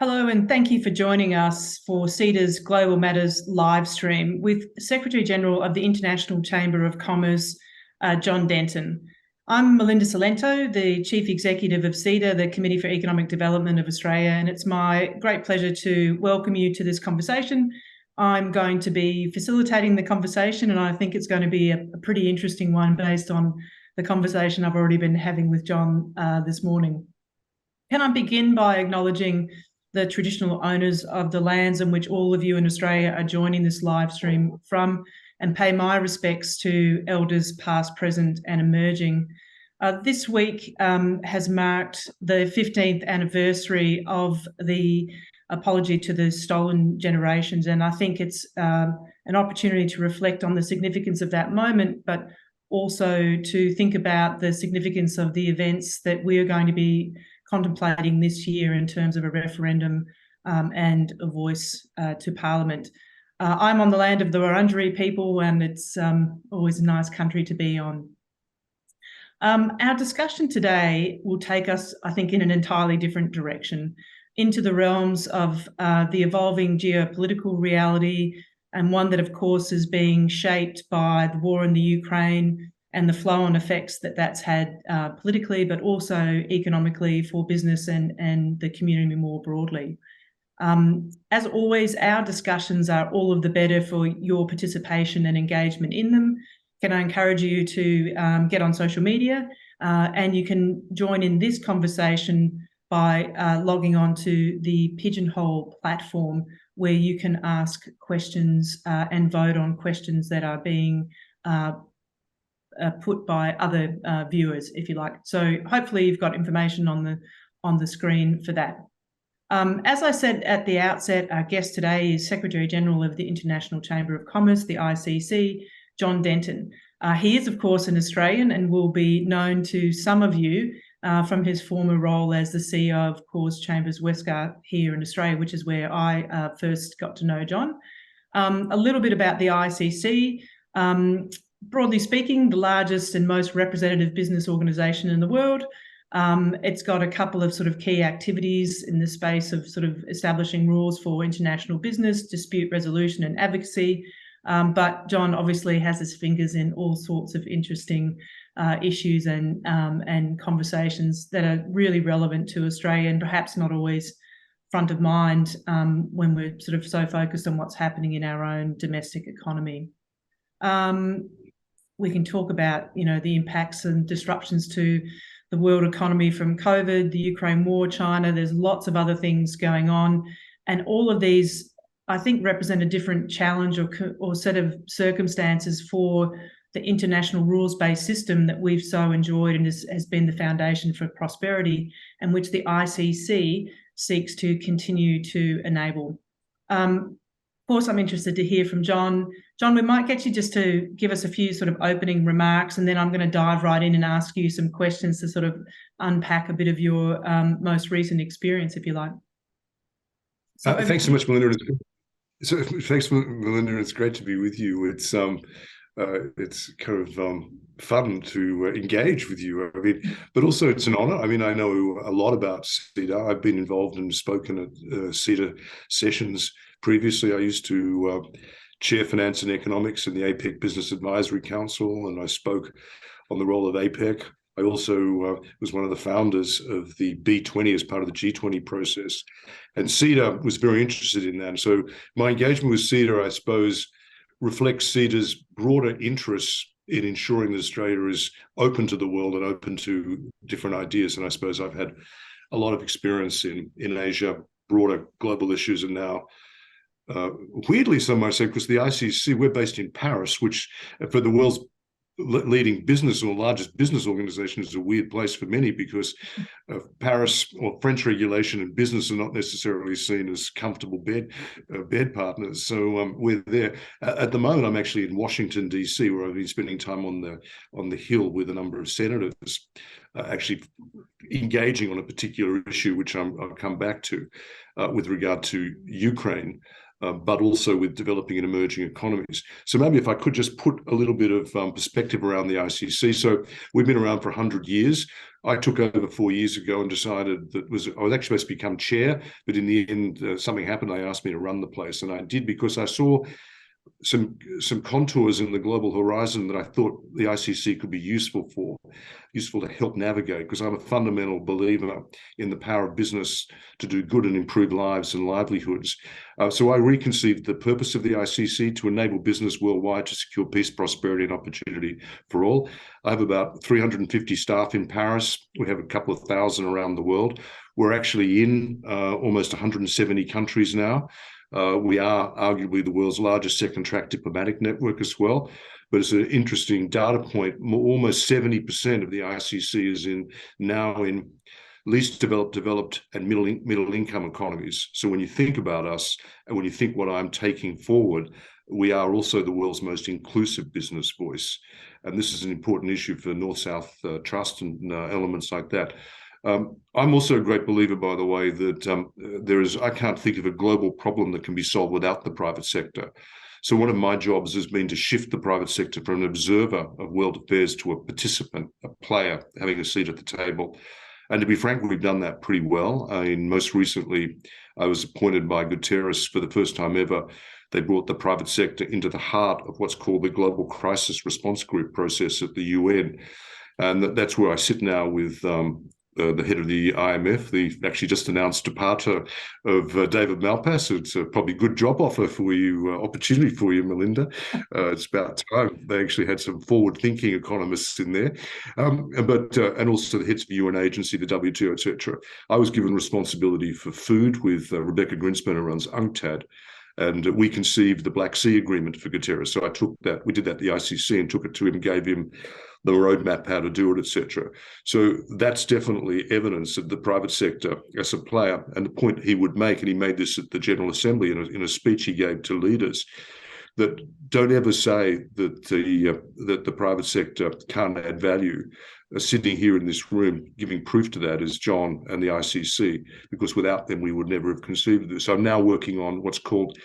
Hello, and thank you for joining us for CEDA's Global Matters live stream with Secretary General of the International Chamber of Commerce, John Denton. I'm Melinda Cilento, the Chief Executive of CEDA, the Committee for Economic Development of Australia, and it's my great pleasure to welcome you to this conversation. I'm going to be facilitating the conversation, and I think it's going to be a pretty interesting one based on the conversation I've already been having with John this morning. Can I begin by acknowledging the traditional owners of the lands in which all of you in Australia are joining this live stream from, and pay my respects to elders past, present and emerging. This week has marked the 15th anniversary of the apology to the stolen generations, and I think it's an opportunity to reflect on the significance of that moment, but also to think about the significance of the events that we are going to be contemplating this year in terms of a referendum and a voice to Parliament. I'm on the land of the Wurundjeri people, and it's always a nice country to be on. Our discussion today will take us, I think, in an entirely different direction, into the realms of the evolving geopolitical reality, and one that, of course, is being shaped by the war in the Ukraine and the flow-on effects that that's had politically, but also economically for business and the community more broadly. As always, our discussions are all of the better for your participation and engagement in them. Can I encourage you to get on social media, and you can join in this conversation by logging on to the Pigeonhole platform, where you can ask questions and vote on questions that are being put by other viewers, if you like. So hopefully you've got information on the screen for that. As I said at the outset, our guest today is Secretary General of the International Chamber of Commerce, the ICC, John Denton. He is, of course, an Australian and will be known to some of you from his former role as the CEO of Coors Chambers Westgar here in Australia, which is where I first got to know John. A little bit about the ICC. Broadly speaking, the largest and most representative business organisation in the world. It's got a couple of sort of key activities in the space of sort of establishing rules for international business, dispute resolution and advocacy. But John obviously has his fingers in all sorts of interesting issues and conversations that are really relevant to Australia, and perhaps not always front of mind when we're sort of so focused on what's happening in our own domestic economy. We can talk about, the impacts and disruptions to the world economy from COVID, the Ukraine war, China. There's lots of other things going on. And all of these, I think, represent a different challenge or set of circumstances for the international rules-based system that we've so enjoyed and has been the foundation for prosperity, and which the ICC seeks to continue to enable. Of course, I'm interested to hear from John. John, we might get you just to give us a few sort of opening remarks, and then I'm going to dive right in and ask you some questions to sort of unpack a bit of your most recent experience, if you like. Thanks so much, Melinda. Thanks, Melinda. It's great to be with you. It's kind of fun to engage with you. But also it's an honor. I know a lot about CEDA. I've been involved and spoken at CEDA sessions previously. I used to chair finance and economics in the APEC Business Advisory Council, and I spoke on the role of APEC. I also was one of the founders of the B20 as part of the G20 process. And CEDA was very interested in that. So my engagement with CEDA, I suppose, reflects CEDA's broader interests in ensuring that Australia is open to the world and open to different ideas. And I suppose I've had a lot of experience in Asia, broader global issues, and now weirdly, some might say, because the ICC, we're based in Paris, which for the world's leading business or largest business organization is a weird place for many, because Paris or French regulation and business are not necessarily seen as comfortable bed partners. So we're there. At the moment, I'm actually in Washington, D.C., where I've been spending time on the Hill with a number of senators, actually engaging on a particular issue, which I'll come back to with regard to Ukraine. but also with developing and emerging economies. So maybe if I could just put a little bit of perspective around the ICC. So we've been around for 100 years. I took over 4 years ago and decided that I was actually supposed to become chair, but in the end, something happened. They asked me to run the place, and I did because I saw some contours in the global horizon that I thought the ICC could be useful to help navigate, because I'm a fundamental believer in the power of business to do good and improve lives and livelihoods. So I reconceived the purpose of the ICC to enable business worldwide to secure peace, prosperity, and opportunity for all. I have about 350 staff in Paris. We have a couple of thousand around the world. We're actually in almost 170 countries now. We are arguably the world's largest second-track diplomatic network as well. But it's an interesting data point. Almost 70% of the ICC is now in least developed, and middle-income economies. So when you think about us, and when you think what I'm taking forward, we are also the world's most inclusive business voice. And this is an important issue for North-South trust and elements like that. I'm also a great believer, by the way, that I can't think of a global problem that can be solved without the private sector. So one of my jobs has been to shift the private sector from an observer of world affairs to a participant, a player, having a seat at the table. And to be frank, we've done that pretty well. Most recently, I was appointed by Guterres for the first time ever. They brought the private sector into the heart of what's called the Global Crisis Response Group process at the UN. And that's where I sit now with the head of the IMF, the actually just announced departure of David Malpass. It's probably a good job offer for you, opportunity for you, Melinda. It's about time. They actually had some forward-thinking economists in there, and also the heads of the UN agency, the WTO, etc. I was given responsibility for food with Rebecca Grinspan, who runs UNCTAD. And we conceived the Black Sea Agreement for Guterres. So I took that, we did that at the ICC and took it to him, gave him the roadmap, how to do it, etc. So that's definitely evidence that the private sector as a player, and the point he would make, and he made this at the General Assembly in a speech he gave to leaders, that don't ever say that the private sector can't add value. Sitting here in this room giving proof to that is John and the ICC, because without them we would never have conceived this. So I'm now working on what's called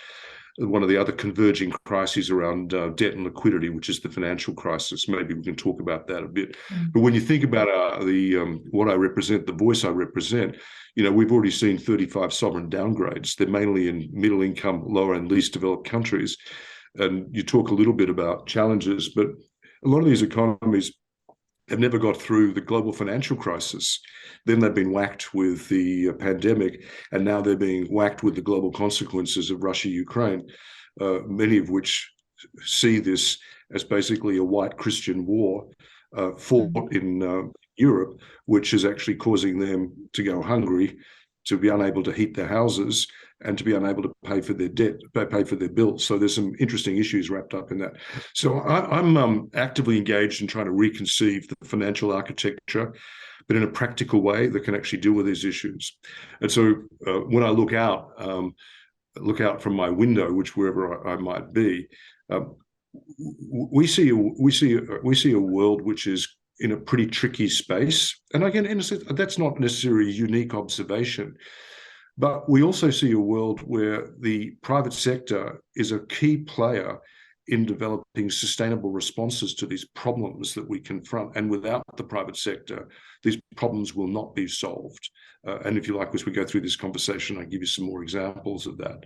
one of the other converging crises around debt and liquidity, which is the financial crisis. Maybe we can talk about that a bit. But when you think about what I represent, the voice I represent, we've already seen 35 sovereign downgrades. They're mainly in middle income, lower and least developed countries. And you talk a little bit about challenges, but a lot of these economies have never got through the global financial crisis. Then they've been whacked with the pandemic, and now they're being whacked with the global consequences of Russia-Ukraine, many of which see this as basically a white Christian war fought in Europe, which is actually causing them to go hungry, to be unable to heat their houses, and to be unable to pay for their debt, pay for their bills. So there's some interesting issues wrapped up in that. So I'm actively engaged in trying to reconceive the financial architecture, but in a practical way that can actually deal with these issues. And so when I look out from my window, which wherever I might be, we see a world which is in a pretty tricky space. And again, in a sense, that's not necessarily a unique observation. But we also see a world where the private sector is a key player in developing sustainable responses to these problems that we confront. And without the private sector, these problems will not be solved. And if you like, as we go through this conversation, I'll give you some more examples of that.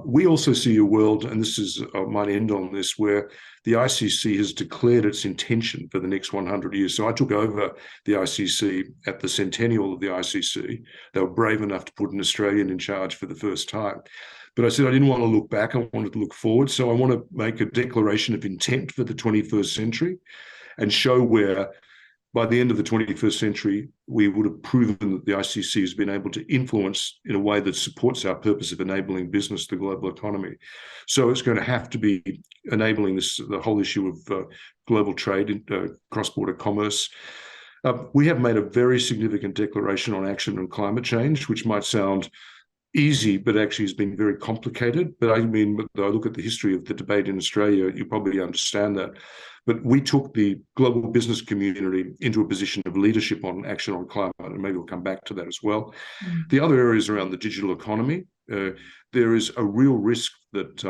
We also see a world, and this is, I might end on this, where the ICC has declared its intention for the next 100 years. So I took over the ICC at the centennial of the ICC. They were brave enough to put an Australian in charge for the first time. But I said I didn't want to look back, I wanted to look forward. So I want to make a declaration of intent for the 21st century and show where by the end of the 21st century, we would have proven that the ICC has been able to influence in a way that supports our purpose of enabling business, the global economy. So it's going to have to be enabling the whole issue of global trade, cross-border commerce. We have made a very significant declaration on action on climate change, which might sound easy, but actually has been very complicated. But I mean, when I look at the history of the debate in Australia, you probably understand that. But we took the global business community into a position of leadership on action on climate, and maybe we'll come back to that as well. The other areas around the digital economy, there is a real risk that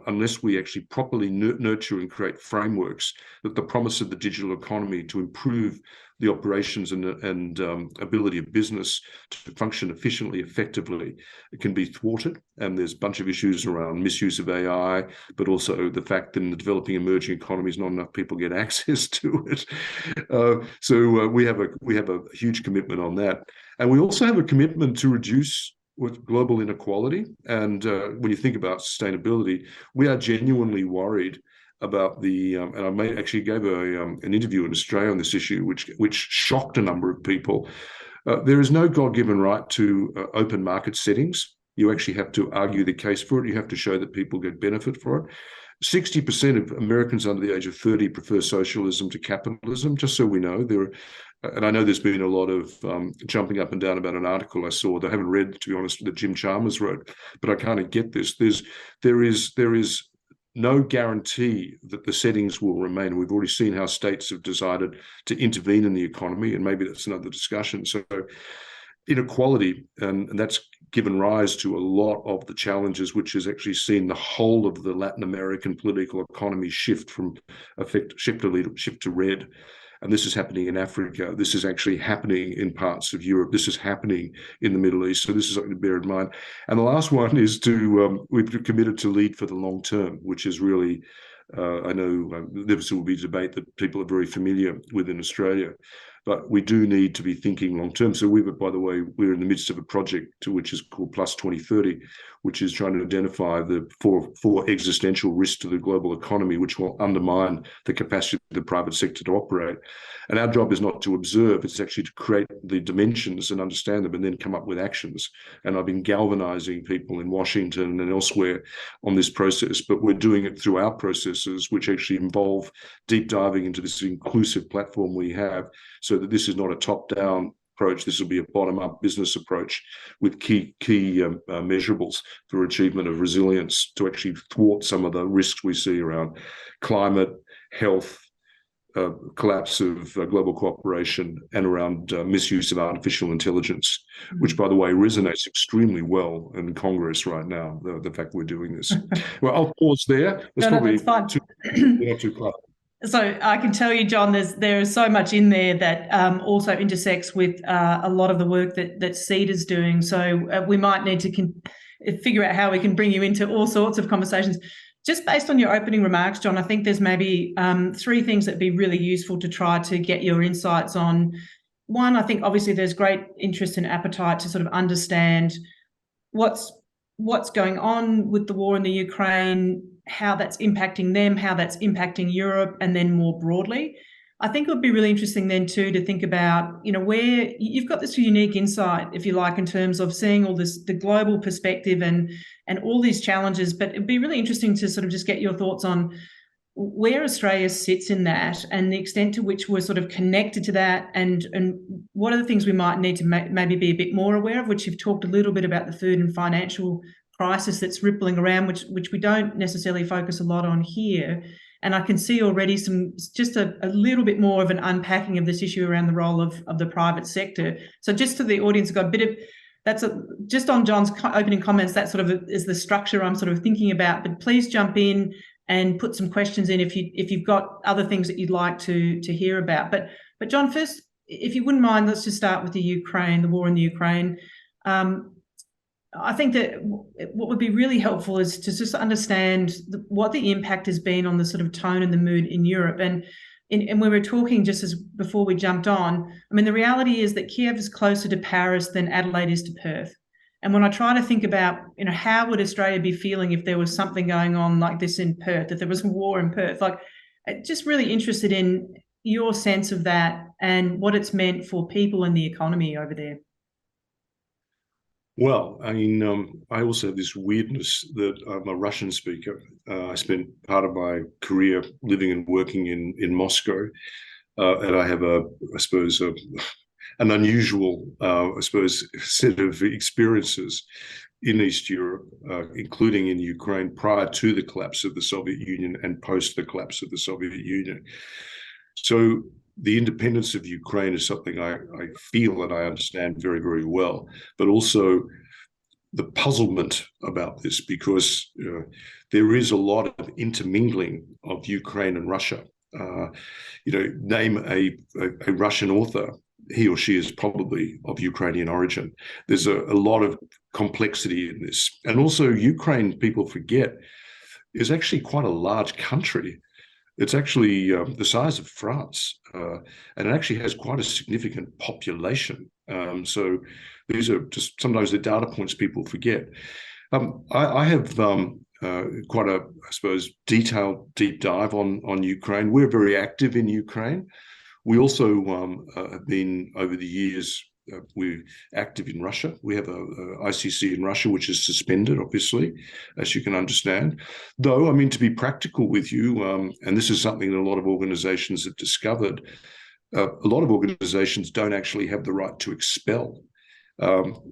unless we actually properly nurture and create frameworks, that the promise of the digital economy to improve the operations and ability of business to function efficiently, effectively, it can be thwarted. And there's a bunch of issues around misuse of AI, but also the fact that in the developing emerging economies, not enough people get access to it. So we have a huge commitment on that. And we also have a commitment to reduce global inequality. And when you think about sustainability, we are genuinely worried about the, and I actually gave an interview in Australia on this issue, which shocked a number of people. There is no God-given right to open market settings. You actually have to argue the case for it. You have to show that people get benefit for it. 60% of Americans under the age of 30 prefer socialism to capitalism, just so we know. And I know there's been a lot of jumping up and down about an article I saw that I haven't read, to be honest, that Jim Chalmers wrote, but I kind of get this. There is no guarantee that the settings will remain. We've already seen how states have decided to intervene in the economy, and maybe that's another discussion. So inequality, and that's given rise to a lot of the challenges, which has actually seen the whole of the Latin American political economy shift to red. And this is happening in Africa. This is actually happening in parts of Europe. This is happening in the Middle East. So this is something to bear in mind. And the last one is we've committed to lead for the long term, which is really, I know this will be a debate that people are very familiar with in Australia, but we do need to be thinking long term. So by the way, we're in the midst of a project which is called Plus 2030, which is trying to identify the four existential risks to the global economy, which will undermine the capacity of the private sector to operate. And our job is not to observe, it's actually to create the dimensions and understand them and then come up with actions. And I've been galvanizing people in Washington and elsewhere on this process, but we're doing it through our processes, which actually involve deep diving into this inclusive platform we have, so that this is not a top-down approach. This will be a bottom-up business approach with key measurables for achievement of resilience to actually thwart some of the risks we see around climate, health, collapse of global cooperation, and around misuse of artificial intelligence, which, by the way, resonates extremely well in Congress right now, the fact we're doing this. Well, I'll pause there. That's fine. Too close. So I can tell you, John, there is so much in there that also intersects with a lot of the work that CEDA's doing. So we might need to figure out how we can bring you into all sorts of conversations. Just based on your opening remarks, John, I think there's maybe three things that'd be really useful to try to get your insights on. One, I think obviously there's great interest and appetite to sort of understand what's going on with the war in the Ukraine, how that's impacting them, how that's impacting Europe, and then more broadly. I think it would be really interesting then too to think about, where you've got this unique insight, if you like, in terms of seeing all this, the global perspective and all these challenges, but it'd be really interesting to sort of just get your thoughts on where Australia sits in that and the extent to which we're sort of connected to that, and what are the things we might need to maybe be a bit more aware of, which you've talked a little bit about, the food and financial crisis that's rippling around, which we don't necessarily focus a lot on here. And I can see already just a little bit more of an unpacking of this issue around the role of the private sector. So just to the audience, I've got a bit of, just on John's opening comments, that sort of is the structure I'm sort of thinking about, but please jump in and put some questions in if you've got other things that you'd like to hear about. But John, first, if you wouldn't mind, let's just start with the war in the Ukraine. I think that what would be really helpful is to just understand what the impact has been on the sort of tone and the mood in Europe. And we were talking just as before we jumped on, I mean, the reality is that Kiev is closer to Paris than Adelaide is to Perth. And when I try to think about, how would Australia be feeling if there was something going on like this in Perth, if there was a war in Perth, just really interested in your sense of that and what it's meant for people and the economy over there. Well, I mean, I also have this weirdness that I'm a Russian speaker. I spent part of my career living and working in Moscow, and I have an unusual, set of experiences in East Europe, including in Ukraine, prior to the collapse of the Soviet Union and post the collapse of the Soviet Union. So the independence of Ukraine is something I feel that I understand very, very well, but also the puzzlement about this, because there is a lot of intermingling of Ukraine and Russia. Name a Russian author, he or she is probably of Ukrainian origin. There's a lot of complexity in this. And also Ukraine, people forget, is actually quite a large country. It's actually the size of France, and it actually has quite a significant population. So these are just sometimes the data points people forget. I have quite a, I suppose, detailed deep dive on Ukraine. We're very active in Ukraine. We also have been, over the years, we're active in Russia. We have a ICC in Russia, which is suspended, obviously, as you can understand. Though, I mean, to be practical with you, and this is something that a lot of organizations have discovered, a lot of organizations don't actually have the right to expel. Or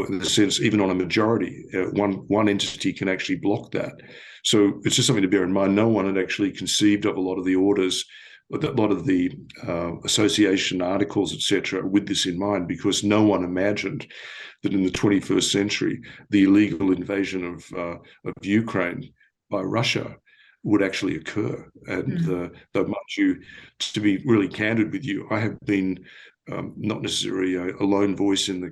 in the sense, even on a majority, one entity can actually block that. So it's just something to bear in mind. No one had actually conceived of a lot of the orders, a lot of the association articles, etc., with this in mind, because no one imagined that in the 21st century, the illegal invasion of Ukraine by Russia would actually occur. And though much to be really candid with you, I have been not necessarily a lone voice in the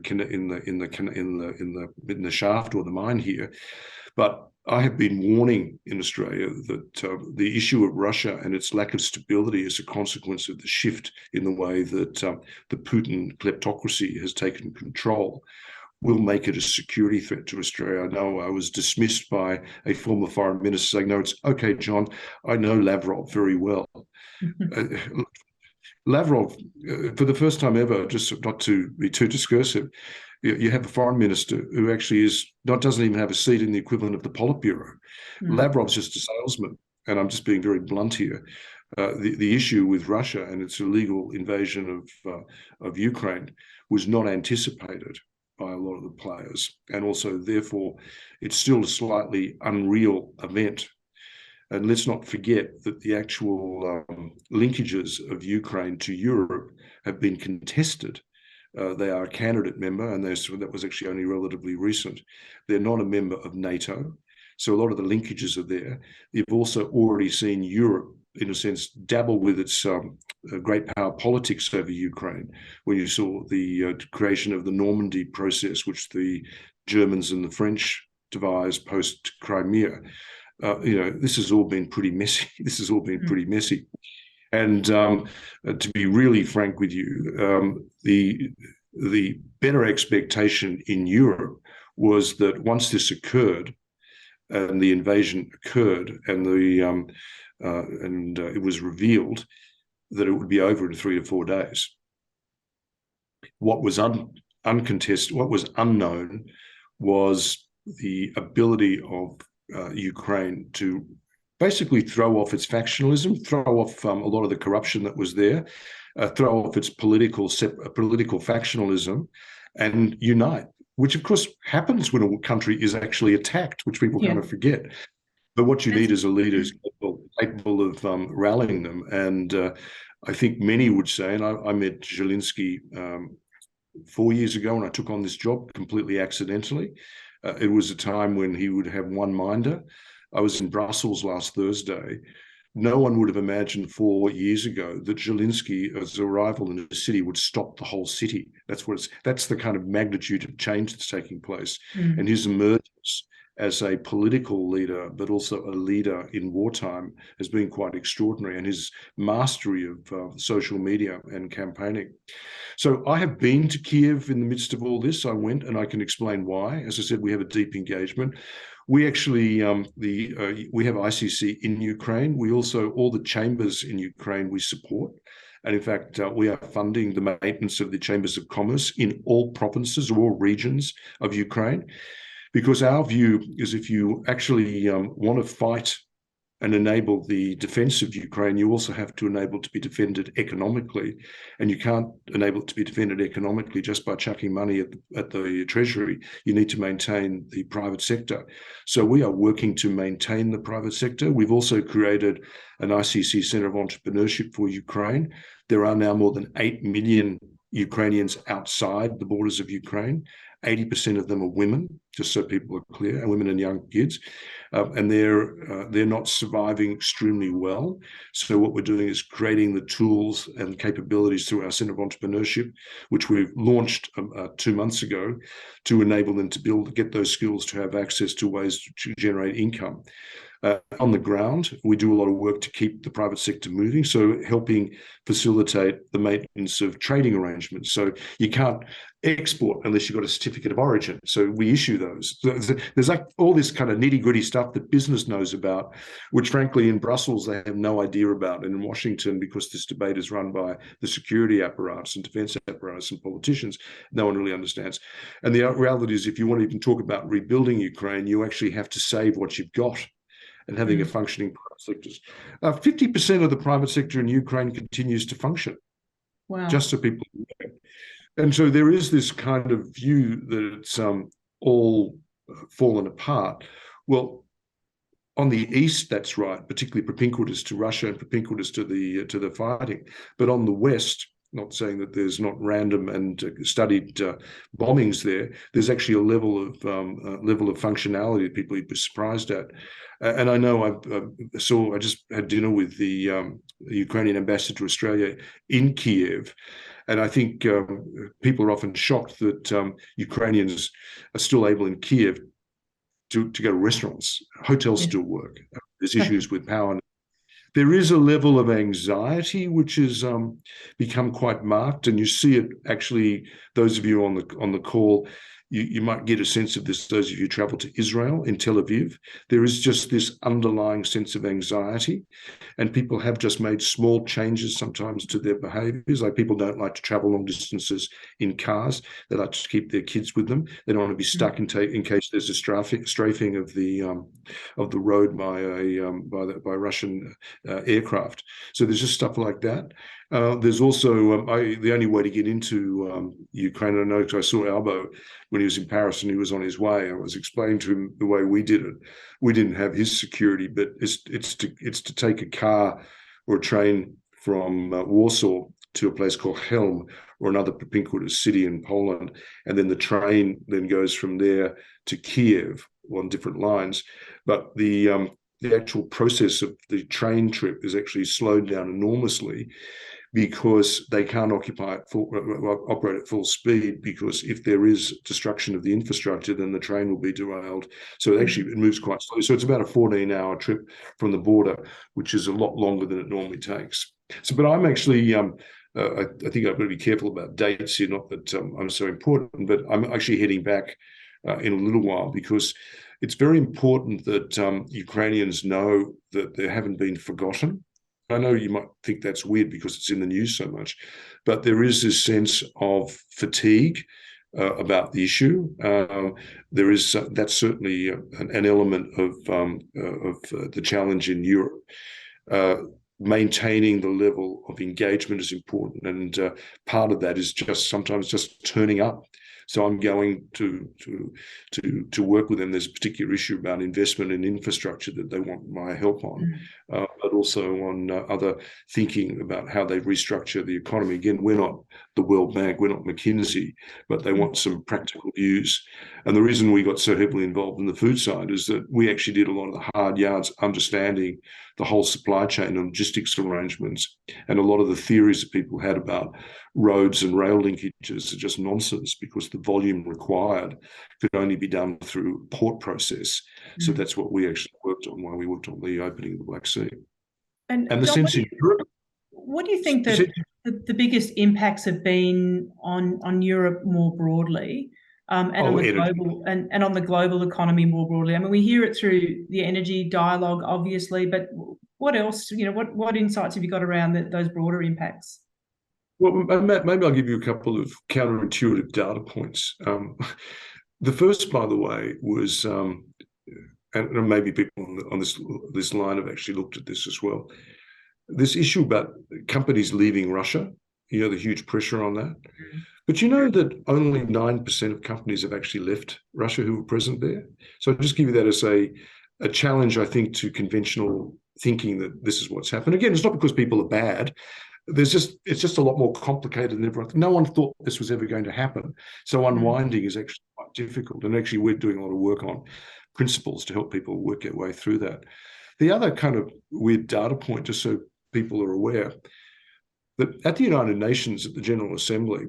shaft or the mine here, but I have been warning in Australia that the issue of Russia and its lack of stability as a consequence of the shift in the way that the Putin kleptocracy has taken control will make it a security threat to Australia. I know I was dismissed by a former foreign minister saying, no, it's okay, John, I know Lavrov very well. Lavrov, for the first time ever, just not to be too discursive, you have a foreign minister who actually doesn't even have a seat in the equivalent of the Politburo. Lavrov's just a salesman, and I'm just being very blunt here. The issue with Russia and its illegal invasion of Ukraine was not anticipated by a lot of the players, and also, therefore, it's still a slightly unreal event. And let's not forget that the actual linkages of Ukraine to Europe have been contested. They are a candidate member, and that was actually only relatively recent. They're not a member of NATO, so a lot of the linkages are there. You've also already seen Europe, in a sense, dabble with its great power politics over Ukraine, when you saw the creation of the Normandy process, which the Germans and the French devised post-Crimea. This has all been pretty messy. And to be really frank with you, the better expectation in Europe was that once this occurred and the invasion occurred and it was revealed that it would be over in 3 to 4 days. What was uncontested, what was unknown, was the ability of Ukraine to basically throw off its factionalism, throw off a lot of the corruption that was there, throw off its political factionalism, and unite, which of course happens when a country is actually attacked, which people kind of forget. But what you need is a leader who's capable of rallying them. And I think many would say, and I met Zelensky 4 years ago when I took on this job completely accidentally. It was a time when he would have one minder. I was in Brussels last Thursday. No one would have imagined 4 years ago that Zelensky's arrival in the city would stop the whole city. That's the kind of magnitude of change that's taking place. And his emergence as a political leader, but also a leader in wartime, has been quite extraordinary, and his mastery of social media and campaigning. So I have been to Kiev in the midst of all this. I went, and I can explain why. As I said, we have a deep engagement. We actually, we have ICC in Ukraine. We also, all the chambers in Ukraine, we support. And in fact, we are funding the maintenance of the chambers of commerce in all provinces or all regions of Ukraine. Because our view is, if you actually want to fight and enable the defense of Ukraine, you also have to enable it to be defended economically. And you can't enable it to be defended economically just by chucking money at the treasury. You need to maintain the private sector. So we are working to maintain the private sector. We've also created an ICC Center of Entrepreneurship for Ukraine. There are now more than 8 million Ukrainians outside the borders of Ukraine. 80% of them are women, just so people are clear, and women and young kids. And they're not surviving extremely well. So what we're doing is creating the tools and capabilities through our Centre of Entrepreneurship, which we've launched 2 months ago, to enable them to get those skills, to have access to ways to generate income. On the ground, we do a lot of work to keep the private sector moving, so helping facilitate the maintenance of trading arrangements. So you can't export unless you've got a certificate of origin. So we issue those. There's like all this kind of nitty-gritty stuff that business knows about, which frankly in Brussels they have no idea about. And in Washington, because this debate is run by the security apparatus and defense apparatus and politicians, no one really understands. And the reality is, if you want to even talk about rebuilding Ukraine, you actually have to save what you've got. And having a functioning private sector. 50% of the private sector in Ukraine continues to function. Wow. Just so people know. And so there is this kind of view that it's all fallen apart. Well, on the east, that's right, particularly propinquitous to Russia and propinquitous to the fighting. But on the west, not saying that there's not random and studied bombings there, there's actually a level of functionality that people would be surprised at. And I know I just had dinner with the Ukrainian ambassador to Australia in Kiev, and I think people are often shocked that Ukrainians are still able in Kiev to go to restaurants. Hotels still work. There's issues with power. There is a level of anxiety which has become quite marked, and you see it actually. Those of you on the call, you might get a sense of this. Those of you who travel to Israel, in Tel Aviv, there is just this underlying sense of anxiety, and people have just made small changes sometimes to their behaviours. Like people don't like to travel long distances in cars; they like to keep their kids with them. They don't want to be stuck in case there's a strafing of the road by Russian aircraft. So there's just stuff like that. There's also the only way to get into Ukraine. I know because I saw Albo when he was in Paris and he was on his way. I was explaining to him the way we did it. We didn't have his security, but it's to take a car or a train from Warsaw to a place called Helm or another propinquitous city in Poland, and then the train then goes from there to Kiev on different lines. But the actual process of the train trip is actually slowed down enormously, because they can't operate at full speed, because if there is destruction of the infrastructure, then the train will be derailed. So it moves quite slowly. So it's about a 14-hour trip from the border, which is a lot longer than it normally takes. So, but I'm actually, I think I've got to be careful about dates here, not that I'm so important, but I'm actually heading back in a little while, because it's very important that Ukrainians know that they haven't been forgotten. I know you might think that's weird because it's in the news so much, but there is this sense of fatigue about the issue. There is that's certainly an element of the challenge in Europe. Maintaining the level of engagement is important, and part of that is sometimes just turning up. So I'm going to work with them. There's a particular issue about investment in infrastructure that they want my help on, but also on other thinking about how they restructure the economy. Again, we're not the World Bank, we're not McKinsey, but they want some practical views. And the reason we got so heavily involved in the food side is that we actually did a lot of the hard yards, understanding the whole supply chain and logistics arrangements, and a lot of the theories that people had about roads and rail linkages are just nonsense, because the volume required could only be done through port process. So that's what we actually worked on while we worked on the opening of the Black Sea. And the John, sense in Europe. What do you think that the biggest impacts have been on Europe more broadly, and on the global economy more broadly? I mean, we hear it through the energy dialogue, obviously, but what else? What insights have you got around those broader impacts? Well, maybe I'll give you a couple of counterintuitive data points. The first, by the way, was, and maybe people on this line have actually looked at this as well, this issue about companies leaving Russia, the huge pressure on that. But you know that only 9% of companies have actually left Russia who were present there. So I'll just give you that as a challenge, I think, to conventional thinking that this is what's happened. Again, it's not because people are bad. It's just a lot more complicated than everyone. No one thought this was ever going to happen. So unwinding is actually quite difficult. And actually, we're doing a lot of work on principles to help people work their way through that. The other kind of weird data point, just so people are aware, that at the United Nations, at the General Assembly,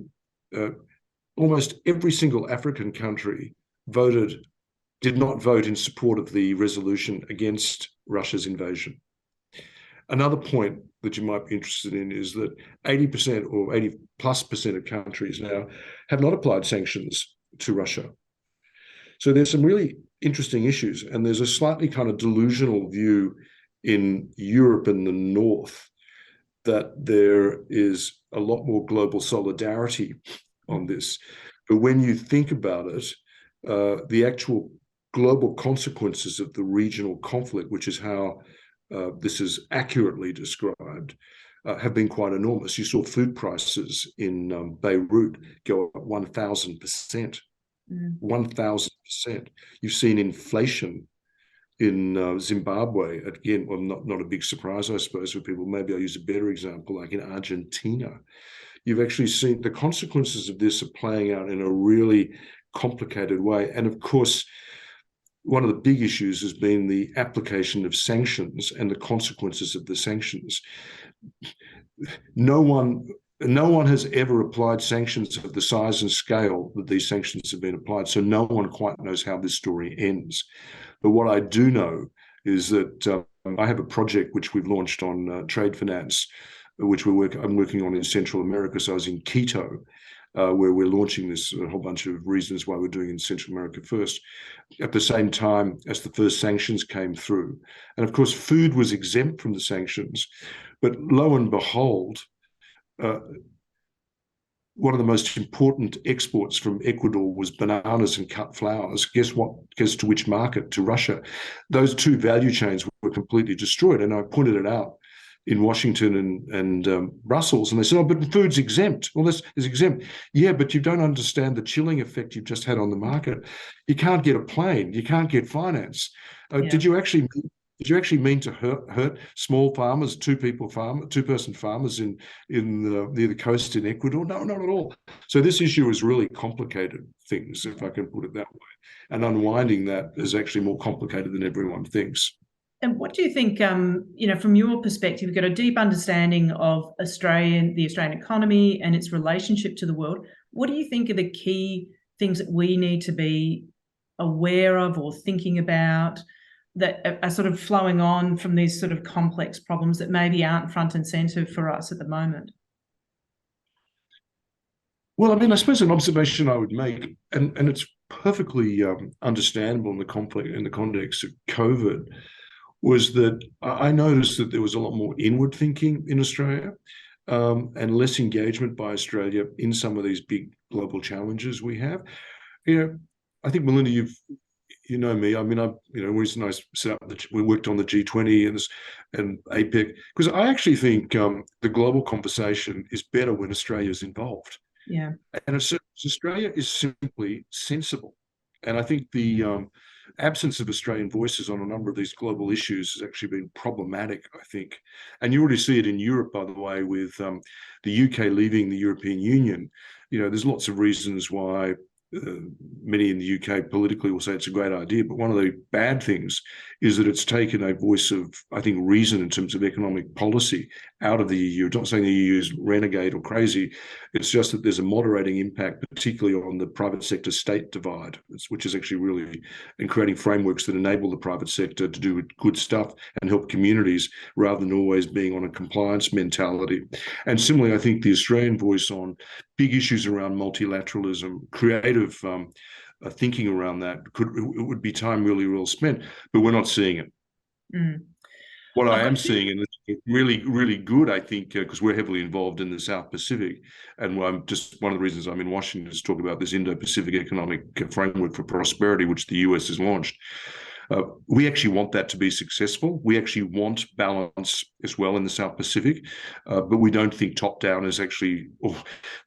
almost every single African country did not vote in support of the resolution against Russia's invasion. Another point that you might be interested in is that 80% or 80+% of countries now have not applied sanctions to Russia. So there's some really interesting issues, and there's a slightly kind of delusional view in Europe and the North that there is a lot more global solidarity on this. But when you think about it, the actual global consequences of the regional conflict, which is how this is accurately described, have been quite enormous. You saw food prices in Beirut go up 1,000%. 1,000%. You've seen inflation in Zimbabwe, again, well, not a big surprise, I suppose, for people. Maybe I'll use a better example, like in Argentina. You've actually seen the consequences of this are playing out in a really complicated way. And of course, one of the big issues has been the application of sanctions and the consequences of the sanctions. No one has ever applied sanctions of the size and scale that these sanctions have been applied, so no one quite knows how this story ends. But what I do know is that I have a project which we've launched on trade finance, which I'm working on in Central America. So I was in Quito, where we're launching this, a whole bunch of reasons why we're doing it in Central America first, at the same time as the first sanctions came through. And of course, food was exempt from the sanctions, but lo and behold, one of the most important exports from Ecuador was bananas and cut flowers. Guess what? Guess to which market? To Russia. Those two value chains were completely destroyed. And I pointed it out in Washington and Brussels, and they said, "Oh, but the food's exempt." Well, this is exempt. Yeah, but you don't understand the chilling effect you've just had on the market. You can't get a plane. You can't get finance. Did you actually mean to hurt small farmers, two-person farmers near the coast in Ecuador? No, not at all. So this issue has really complicated things, if I can put it that way. And unwinding that is actually more complicated than everyone thinks. And what do you think, from your perspective, you've got a deep understanding of the Australian economy and its relationship to the world. What do you think are the key things that we need to be aware of or thinking about that are sort of flowing on from these sort of complex problems that maybe aren't front and centre for us at the moment? Well, I mean, I suppose an observation I would make, and it's perfectly understandable in the context of COVID, was that I noticed that there was a lot more inward thinking in Australia and less engagement by Australia in some of these big global challenges we have. I think, Melinda, you know me. I mean, reason I set up we worked on the G20 and APEC, because I actually think the global conversation is better when Australia is involved. Yeah, and Australia is simply sensible, and I think the absence of Australian voices on a number of these global issues has actually been problematic, I think. And you already see it in Europe, by the way, with the UK leaving the European Union. There's lots of reasons why many in the UK politically will say it's a great idea, but one of the bad things is that it's taken a voice of, I think, reason in terms of economic policy out of the EU. I'm not saying the EU is renegade or crazy. It's just that there's a moderating impact, particularly on the private sector state divide, which is actually really in creating frameworks that enable the private sector to do good stuff and help communities rather than always being on a compliance mentality. And similarly, I think the Australian voice on big issues around multilateralism, creative thinking around that it would be time really well spent, but we're not seeing it. What I am seeing, and it's really, really good, I think, because we're heavily involved in the South Pacific, and one of the reasons I'm in Washington is to talk about this Indo-Pacific Economic Framework for Prosperity, which the US has launched. We actually want that to be successful. We actually want balance as well in the South Pacific, but we don't think top-down is actually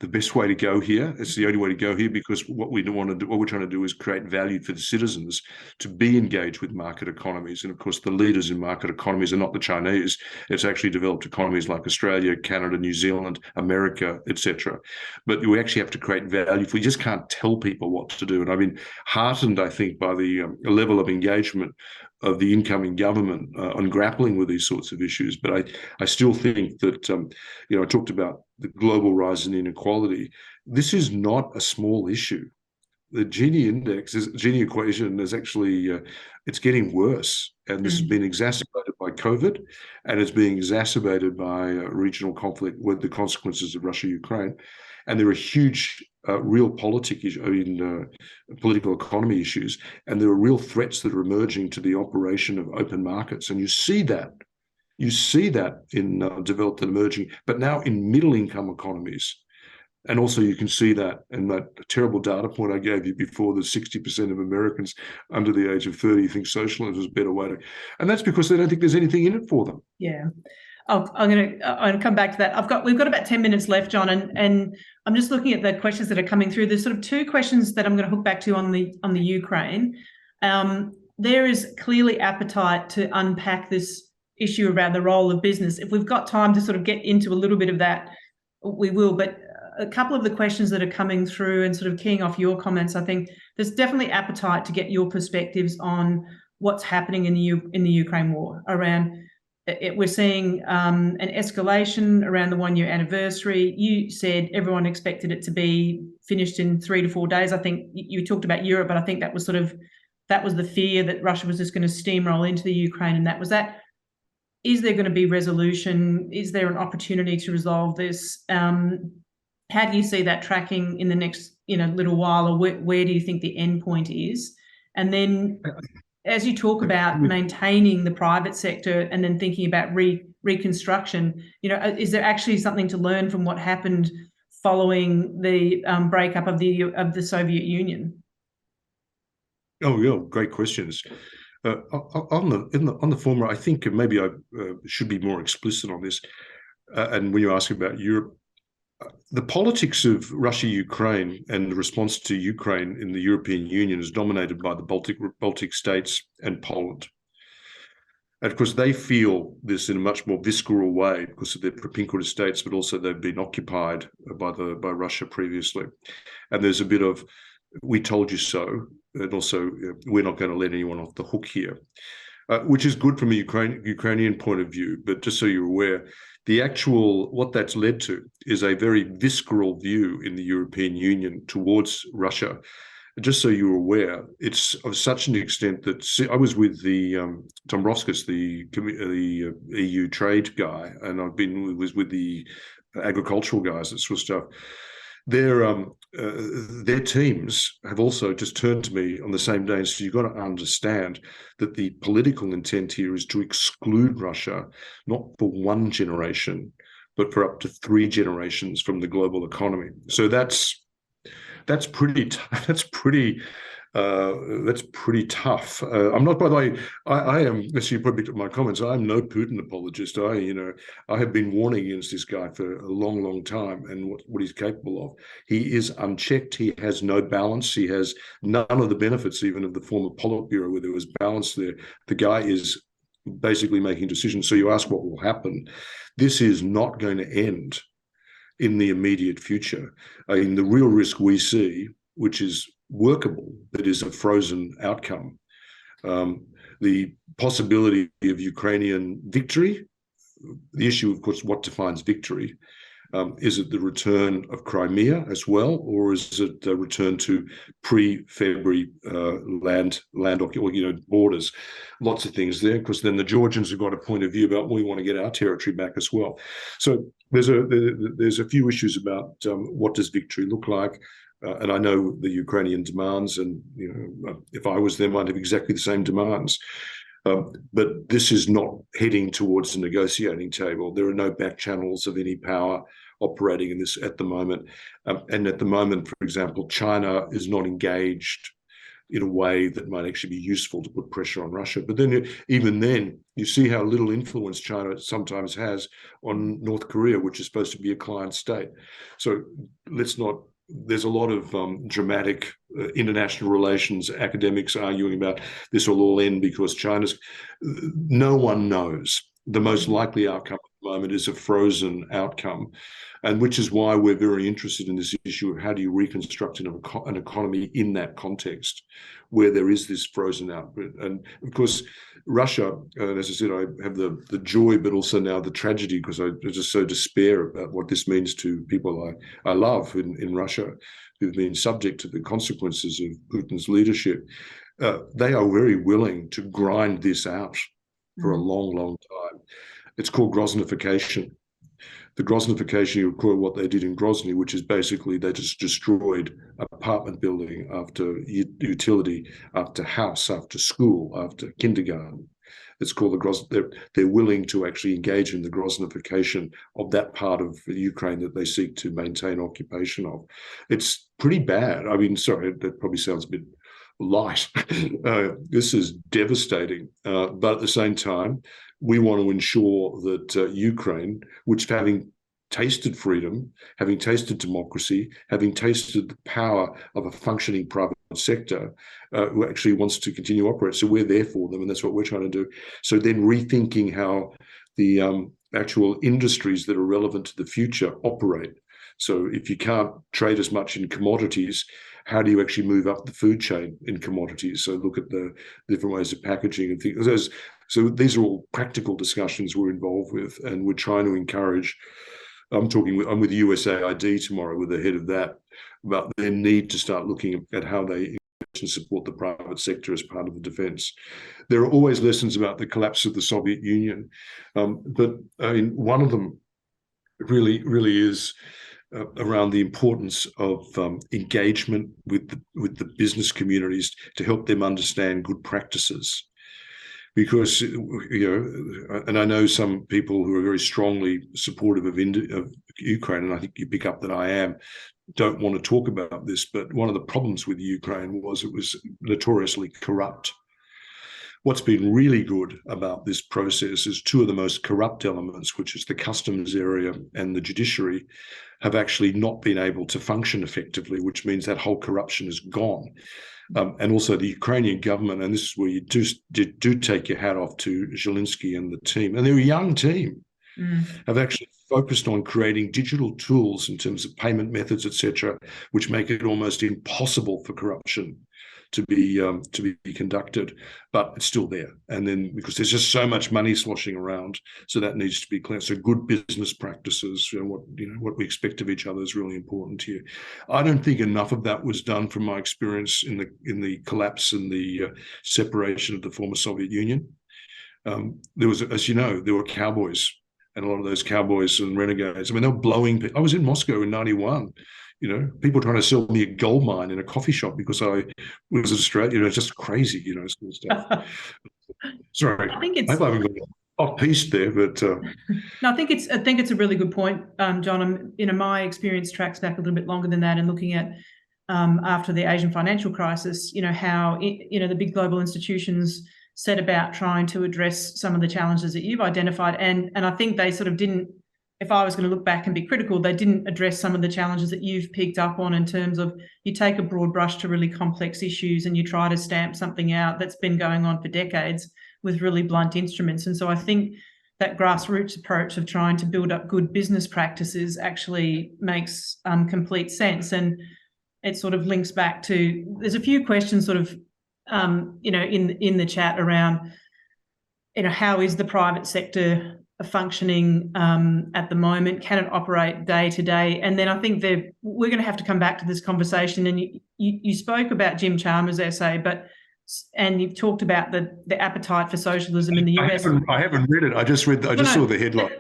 the best way to go here. It's the only way to go here, because what we want to do, what we're trying to do, is create value for the citizens to be engaged with market economies. And of course, the leaders in market economies are not the Chinese. It's actually developed economies like Australia, Canada, New Zealand, America, etc. But we actually have to create value. We just can't tell people what to do. And I've been heartened, I think, by the level of engagement of the incoming government on grappling with these sorts of issues. But I still think that, I talked about the global rise in inequality. This is not a small issue. The Gini equation is actually, it's getting worse. And this has been exacerbated by COVID, and it's being exacerbated by regional conflict with the consequences of Russia-Ukraine. And there are huge political economy issues, and there are real threats that are emerging to the operation of open markets. And you see that in developed and emerging, but now in middle-income economies. And also you can see that in that terrible data point I gave you before, that 60% of Americans under the age of 30 think socialism is a better way to, and that's because they don't think there's anything in it for them. Yeah. I'm going to come back to that. We've got about 10 minutes left, John, and I'm just looking at the questions that are coming through. There's sort of two questions that I'm going to hook back to on the Ukraine. There is clearly appetite to unpack this issue around the role of business. If we've got time to sort of get into a little bit of that, we will. But a couple of the questions that are coming through, and sort of keying off your comments, I think there's definitely appetite to get your perspectives on what's happening in the Ukraine war around. We're seeing an escalation around the 1 year anniversary. You said everyone expected it to be finished in 3 to 4 days. I think you talked about Europe, but I think that was the fear, that Russia was just going to steamroll into the Ukraine, and that was that. Is there going to be resolution? Is there an opportunity to resolve this? How do you see that tracking in the next little while, or where do you think the end point is? And then, as you talk about maintaining the private sector and then thinking about reconstruction, is there actually something to learn from what happened following the breakup of the Soviet Union? Oh yeah, great questions. On the former, I think maybe I should be more explicit on this. And when you ask about Europe, the politics of Russia-Ukraine and the response to Ukraine in the European Union is dominated by the Baltic states and Poland. And of course, they feel this in a much more visceral way because of their propinquity states, but also they've been occupied by Russia previously. And there's a bit of, we told you so, and also we're not going to let anyone off the hook here, which is good from a Ukrainian point of view. But just so you're aware, what that's led to is a very visceral view in the European Union towards Russia. Just so you're aware, it's of such an extent that I was with the Dombrovskis, the EU trade guy, and was with the agricultural guys, that sort of stuff. Their teams have also just turned to me on the same day and said, you've got to understand that the political intent here is to exclude Russia, not for one generation, but for up to 3 generations from the global economy. So that's pretty tough. I'm not, by the way, I am, as you probably picked up my comments, I'm no Putin apologist. I have been warning against this guy for a long, long time and what he's capable of. He is unchecked. He has no balance. He has none of the benefits even of the former Politburo, where there was balance there. The guy is basically making decisions. So you ask what will happen. This is not going to end in the immediate future. I mean, the real risk we see, which is workable, that is a frozen outcome. The possibility of Ukrainian victory, the issue, of course, what defines victory? Is it the return of Crimea as well, or is it a return to pre-February land borders? Lots of things there, because then the Georgians have got a point of view about, we want to get our territory back as well. So there's a few issues about what does victory look like. And I know the Ukrainian demands, and if I was them, I'd have exactly the same demands. But this is not heading towards the negotiating table. There are no back channels of any power operating in this at the moment. And at the moment, for example, China is not engaged in a way that might actually be useful to put pressure on Russia. But then, even then, you see how little influence China sometimes has on North Korea, which is supposed to be a client state. So let's not. There's a lot of dramatic international relations academics arguing about this will all end because China's. No one knows. The most likely outcome at the moment is a frozen outcome, and which is why we're very interested in this issue of how do you reconstruct an economy in that context where there is this frozen output. And of course, Russia, as I said, I have the joy, but also now the tragedy, because I just so despair about what this means to people I love in Russia, who've been subject to the consequences of Putin's leadership. They are very willing to grind this out for a long, long time. It's called Groznification. The Groznification, you recall what they did in Grozny, which is basically they just destroyed apartment building after utility, after house, after school, after kindergarten. It's called they're willing to actually engage in the Groznification of that part of Ukraine that they seek to maintain occupation of. It's pretty bad. I mean, sorry, that probably sounds a bit light. This is devastating. But at the same time, we want to ensure that Ukraine, which having tasted freedom, having tasted democracy, having tasted the power of a functioning private sector, who actually wants to continue to operate. So we're there for them, and that's what we're trying to do. So then rethinking how the actual industries that are relevant to the future operate. So if you can't trade as much in commodities, how do you actually move up the food chain in commodities? So look at the different ways of packaging and things. So these are all practical discussions we're involved with, and we're trying to encourage. I'm with USAID tomorrow with the head of that about their need to start looking at how they support the private sector as part of the defense. There are always lessons about the collapse of the Soviet Union, but I mean, one of them really is around the importance of engagement with the business communities to help them understand good practices. Because, and I know some people who are very strongly supportive of Ukraine, and I think you pick up that I am, don't want to talk about this, but one of the problems with Ukraine was it was notoriously corrupt. What's been really good about this process is two of the most corrupt elements, which is the customs area and the judiciary, have actually not been able to function effectively, which means that whole corruption is gone. And also the Ukrainian government, and this is where you do take your hat off to Zelensky and the team, and they're a young team, have actually focused on creating digital tools in terms of payment methods, etc., which make it almost impossible for corruption to be conducted, but it's still there. And then because there's just so much money sloshing around, so that needs to be clear. So good business practices, what we expect of each other is really important here. I don't think enough of that was done from my experience in the collapse and the separation of the former Soviet Union. There was, as you know, there were cowboys, and a lot of those cowboys and renegades. I mean, they were blowing people. I was in Moscow in '91. People trying to sell me a gold mine in a coffee shop because I was in Australia. It's just crazy, sort of stuff. Sorry, I hope I haven't got off piece there, but no, I think it's a really good point, John. My experience tracks back a little bit longer than that, and looking at after the Asian financial crisis, how the big global institutions set about trying to address some of the challenges that you've identified, and I think they sort of didn't. If I was going to look back and be critical, they didn't address some of the challenges that you've picked up on in terms of you take a broad brush to really complex issues and you try to stamp something out that's been going on for decades with really blunt instruments. And so I think that grassroots approach of trying to build up good business practices actually makes complete sense. And it sort of links back to, there's a few questions sort of, in the chat around, how is the private sector functioning at the moment? Can it operate day to day? And then I think we're going to have to come back to this conversation. And you spoke about Jim Chalmers' essay, and you've talked about the appetite for socialism in the US. I haven't read it. I just saw the headline.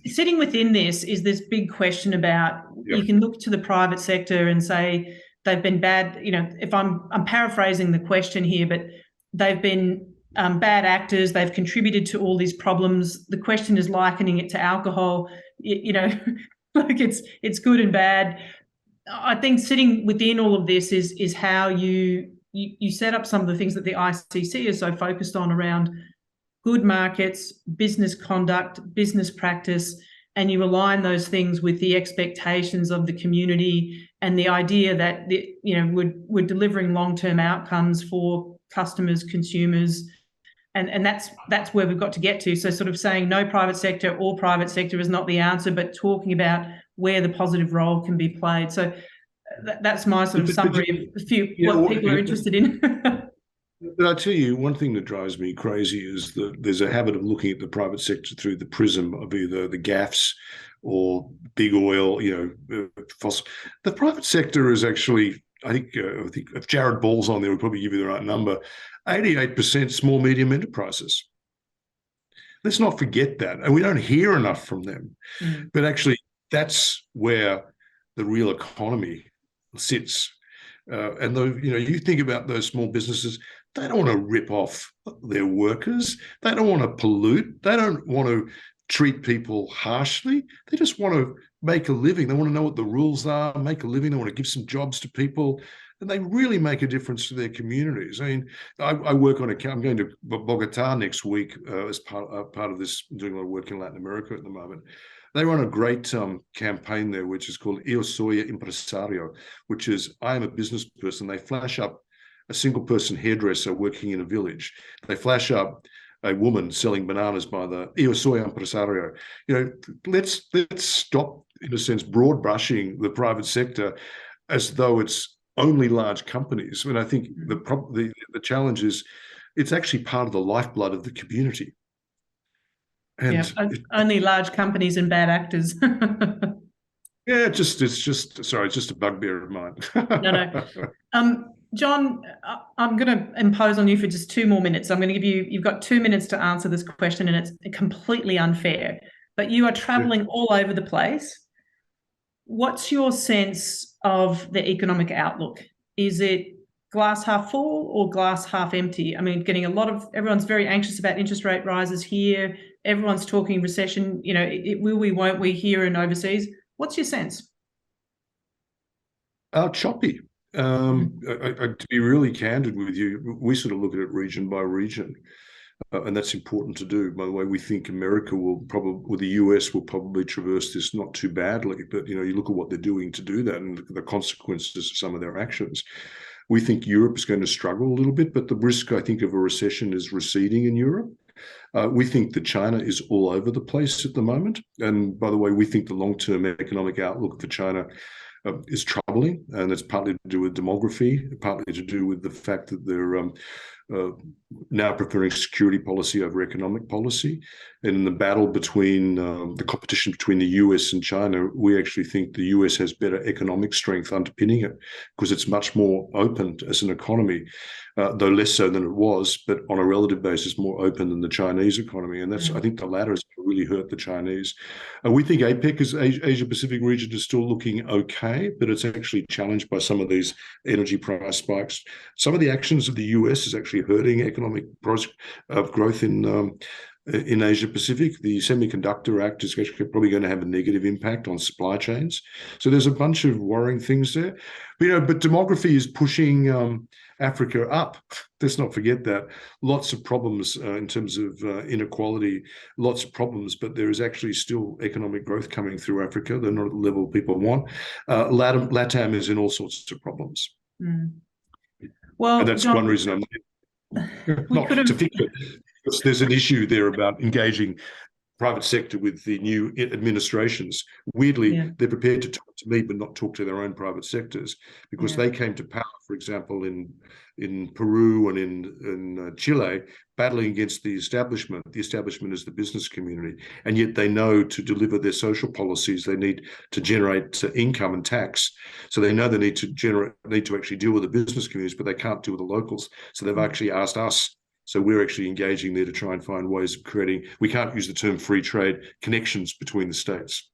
Sitting within this is this big question about, you can look to the private sector and say they've been bad. If I'm paraphrasing the question here, but they've been bad actors, they've contributed to all these problems. The question is likening it to alcohol, like it's good and bad. I think sitting within all of this is how you you set up some of the things that the ICC is so focused on around good markets, business conduct, business practice, and you align those things with the expectations of the community and the idea that we're delivering long-term outcomes for customers, consumers, and that's where we've got to get to. So sort of saying no private sector or private sector is not the answer, but talking about where the positive role can be played. So that's my sort of summary of what people are interested in. But I tell you, one thing that drives me crazy is that there's a habit of looking at the private sector through the prism of either the gaffes or big oil, fossil. The private sector is actually, I think if Jared Ball's on there, we'll probably give you the right number, 88% small, medium enterprises. Let's not forget that. And we don't hear enough from them. Mm. But actually, that's where the real economy sits. And you think about those small businesses, they don't want to rip off their workers. They don't want to pollute. They don't want to treat people harshly. They just want to make a living. They want to know what the rules are, make a living. They want to give some jobs to people. And they really make a difference to their communities. I mean, I work on I'm going to Bogota next week as part of this, doing a lot of work in Latin America at the moment. They run a great campaign there, which is called Yo Soy Empresario, which is I am a business person. They flash up a single person hairdresser working in a village. They flash up a woman selling bananas by the Yo Soy Empresario. Let's stop, in a sense, broad brushing the private sector as though it's only large companies. And I think the challenge is it's actually part of the lifeblood of the community. And only large companies and bad actors. Yeah, it's just a bugbear of mine. No. John, I'm going to impose on you for just 2 more minutes. I'm going to give you've got 2 minutes to answer this question, and it's completely unfair. But you are traveling all over the place. What's your sense of the economic outlook? Is it glass half full or glass half empty? I mean, everyone's very anxious about interest rate rises here. Everyone's talking recession. Will we, won't we here and overseas? What's your sense? Choppy. To be really candid with you, we sort of look at it region by region, and that's important to do. By the way, we think America the US will probably traverse this not too badly, but you look at what they're doing to do that and the consequences of some of their actions. We think Europe is going to struggle a little bit, but the risk, I think, of a recession is receding in Europe. We think that China is all over the place at the moment. And by the way, we think the long-term economic outlook for China is troubling, and it's partly to do with demography, partly to do with the fact that they're now preferring security policy over economic policy. And in the battle between the competition between the US and China, we actually think the US has better economic strength underpinning it because it's much more open as an economy, though less so than it was, but on a relative basis, more open than the Chinese economy. And I think the latter has really hurt the Chinese. We think APEC, Asia Pacific region, is still looking okay, but it's actually challenged by some of these energy price spikes. Some of the actions of the US is actually hurting economic growth in Asia Pacific. The Semiconductor Act is actually probably going to have a negative impact on supply chains. So there's a bunch of worrying things there. But demography is pushing Africa up. Let's not forget that. Lots of problems in terms of inequality, lots of problems, but there is actually still economic growth coming through Africa. They're not at the level people want. LATAM is in all sorts of problems. Mm. Well, and that's John, one reason I'm not to fix it. Because there's an issue there about engaging private sector with the new administrations. Weirdly, they're prepared to talk to me, but not talk to their own private sectors, because they came to power, for example, in Peru and in Chile, battling against the establishment. The establishment is the business community, and yet they know to deliver their social policies, they need to generate income and tax. So they know they need to actually deal with the business communities, but they can't deal with the locals. So they've actually asked us. So we're actually engaging there to try and find ways of creating, we can't use the term free trade, connections between the states.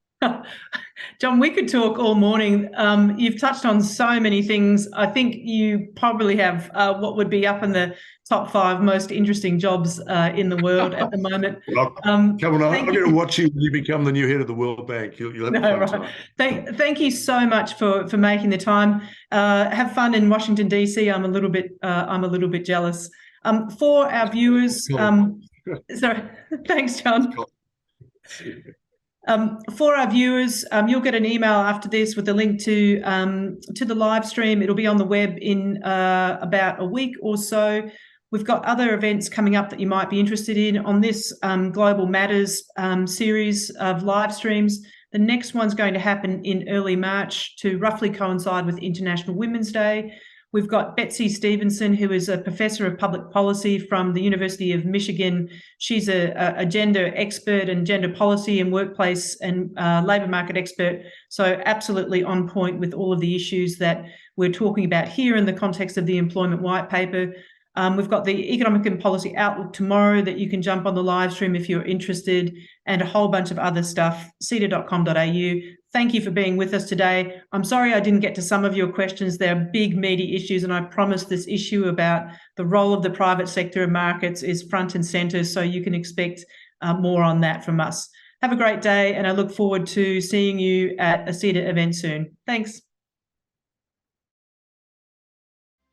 John, we could talk all morning. You've touched on so many things. I think you probably have what would be up in the top 5 most interesting jobs in the world at the moment. Well, come on, I'm going to watch you when you become the new head of the World Bank. You'll have a fun time. Thank you so much for making the time. Have fun in Washington DC. I'm a little bit jealous. For our viewers, thanks, John. For our viewers, you'll get an email after this with a link to the live stream. It'll be on the web in about a week or so. We've got other events coming up that you might be interested in on this Global Matters series of live streams. The next one's going to happen in early March to roughly coincide with International Women's Day. We've got Betsy Stevenson, who is a professor of public policy from the University of Michigan. She's a gender expert and gender policy and workplace and labour market expert. So absolutely on point with all of the issues that we're talking about here in the context of the employment white paper. We've got the Economic and Policy Outlook tomorrow that you can jump on the live stream if you're interested, and a whole bunch of other stuff, CEDA.com.au. Thank you for being with us today. I'm sorry I didn't get to some of your questions. They're big, meaty issues, and I promise this issue about the role of the private sector in markets is front and centre, so you can expect more on that from us. Have a great day, and I look forward to seeing you at a CEDA event soon. Thanks.